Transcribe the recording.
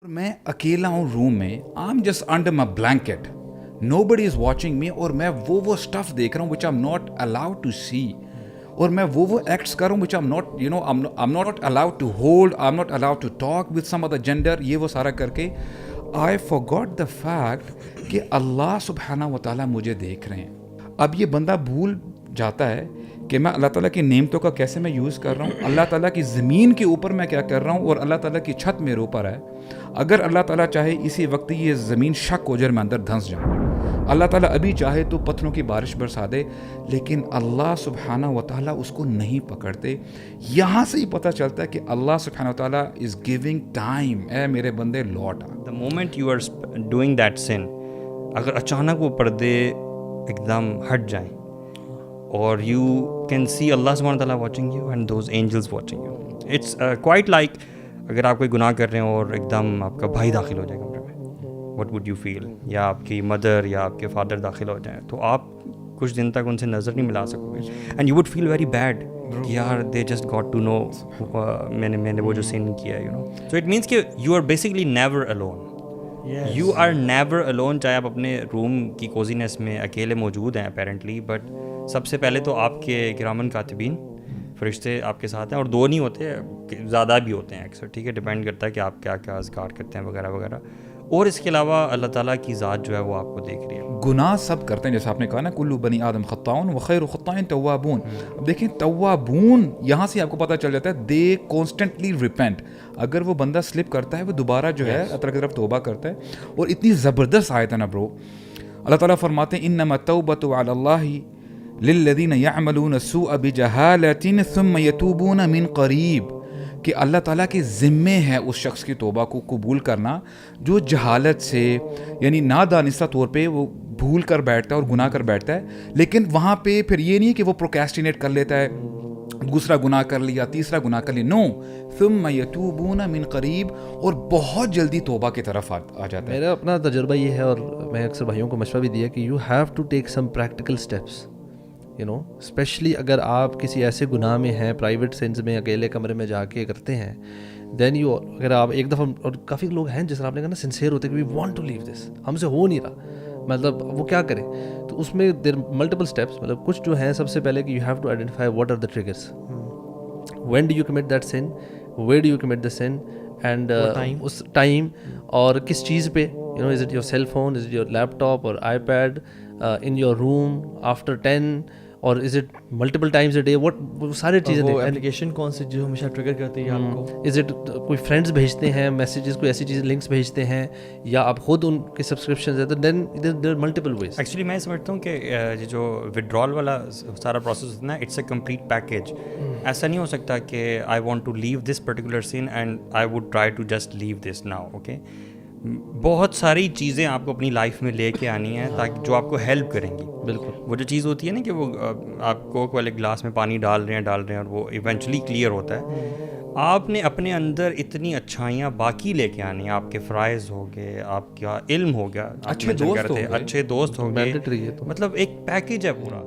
میں اکیلا ہوں روم میں, I am just under my blanket, no buddy is watching me, اور میں وہ اسٹف دیکھ رہا ہوں which I am not allowed to see, اور میں وہ ایکٹس کر رہا ہوں which I am not you know I am not allowed to hold, I am not allowed to talk with some other gender, یہ وہ سارا کر کے آئی فارگاٹ دا فیکٹ کہ اللہ سبحانہ و تعالیٰ مجھے دیکھ رہے ہیں. اب یہ بندہ بھول جاتا ہے کہ میں اللہ تعالیٰ کی نعمتوں کا کیسے میں یوز کر رہا ہوں, اللہ تعالیٰ کی زمین کے اوپر میں کیا کر رہا ہوں, اور اللہ تعالیٰ کی چھت میرے اوپر ہے. اگر اللہ تعالیٰ چاہے اسی وقت یہ زمین شک ہو جائے میں اندر دھنس جاؤں, اللہ تعالیٰ ابھی چاہے تو پتھروں کی بارش برسا دے, لیکن اللہ سبحانہ و تعالیٰ اس کو نہیں پکڑتے. یہاں سے ہی پتہ چلتا ہے کہ اللہ سبحانہ و تعالیٰ از گیونگ ٹائم, اے میرے بندے لوٹ آ. The moment you are doing that sin, اگر اچانک وہ پردے ایک دم ہٹ جائیں اور یو کین سی اللہ سبحانہ و تعالیٰ watching you and those angels watching you, it's quite like اگر آپ کوئی گناہ کر رہے ہیں اور ایک دم آپ کا بھائی داخل ہو جائے کمرے میں, وٹ وڈ یو فیل, یا آپ کی مدر یا آپ کے فادر داخل ہو جائیں, تو آپ کچھ دن تک ان سے نظر نہیں ملا سکو گے, and you would feel very bad کہ یار they just got to know میں نے وہ جو سن کیا ہے, you know. So it means کہ you are basically never alone, you are never alone, چاہے آپ اپنے روم کی کوزینس میں اکیلے موجود ہیں اپیرنٹلی, بٹ سب سے پہلے تو آپ کے کرامن کاتبین فرشتے آپ کے ساتھ ہیں, اور دو نہیں ہوتے, زیادہ بھی ہوتے ہیں اکثر, ٹھیک ہے, ڈپینڈ کرتا ہے کہ آپ کیا کیا اذکار کرتے ہیں وغیرہ وغیرہ, اور اس کے علاوہ اللہ تعالیٰ کی ذات جو ہے وہ آپ کو دیکھ رہی ہے. گناہ سب کرتے ہیں, جیسے آپ نے کہا نا کلو بنی آدم خطاؤن وخیر خطائن توابون. اب دیکھیں توابون یہاں سے آپ کو پتہ چل جاتا ہے دے کانسٹنٹلی ریپینٹ. اگر وہ بندہ سلپ کرتا ہے وہ دوبارہ جو ہے اللہ کی طرف توبہ کرتا ہے. اور اتنی زبردست آیت ہے نا برو, اللہ تعالیٰ فرماتے ہیں انما التوبۃ علی اللہ للذین یعملون السوء بجہالۃ ثم یتوبون من قریب, کہ اللہ تعالیٰ کے ذمے ہے اس شخص کی توبہ کو قبول کرنا جو جہالت سے یعنی نادانستہ طور پہ وہ بھول کر بیٹھتا ہے اور گناہ کر بیٹھتا ہے, لیکن وہاں پہ پھر یہ نہیں کہ وہ پروکیسٹینیٹ کر لیتا ہے, دوسرا گناہ کر لیا, تیسرا گناہ کر لیا, نو, ثم یتوبون من قریب, اور بہت جلدی توبہ کی طرف آ جاتا ہے. میرا اپنا تجربہ یہ ہے, اور میں اکثر بھائیوں کو مشورہ بھی دیا کہ you have to take some practical steps, you know, especially اگر آپ کسی ایسے گناہ میں ہیں, پرائیویٹ سینس میں اکیلے کمرے میں جا کے کرتے ہیں, دین یو, اگر آپ ایک دفعہ, اور کافی لوگ ہیں جس طرح آپ نے کہا نا سنسیئر ہوتے ہیں کہ وی وانٹ ٹو لیو دس, ہم سے ہو نہیں رہا, مطلب وہ کیا کریں, تو اس میں دیر ملٹیپل اسٹیپس, مطلب کچھ جو ہیں سب سے پہلے کہ you have to identify what are the triggers, when do you commit that sin, where do you commit the sin, and اس ٹائم, اور کس چیز پہ, you know, is it your cell phone, is it your laptop اور iPad, in your room after 10, اور is it multiple times a day, what, وہ ساری چیزیں, اپلیکیشن کون سی جو ہمیشہ ٹریگر کرتی ہے آپ کو, از اٹ کوئی فرینڈس بھیجتے ہیں میسیجز, کوئی ایسی چیزیں لنکس بھیجتے ہیں, یا آپ خود ان کے سبسکرپشنز ہیں, تو then there are multiple ways. Actually میں سمجھتا ہوں کہ یہ جو ودرال والا سارا پروسیس ہوتا ہے نا, اٹس اے کمپلیٹ پیکیج. ایسا نہیں ہو سکتا کہ I want to leave this particular scene and I would try to just leave this now, okay. بہت ساری چیزیں آپ کو اپنی لائف میں لے کے آنی ہیں تاکہ جو آپ کو ہیلپ کریں گی. بالکل, وہ جو چیز ہوتی ہے نا کہ وہ آپ کوک والے گلاس میں پانی ڈال رہے ہیں اور وہ ایونچولی کلیئر ہوتا ہے, آپ نے اپنے اندر اتنی اچھائیاں باقی لے کے آنی ہیں, آپ کے فرائض ہو گئے, آپ کا علم ہو گیا, اچھے دوست ہو گئے, اچھے دوست ہو گئے, مینڈیٹری ہے, تو مطلب ایک پیکیج ہے پورا.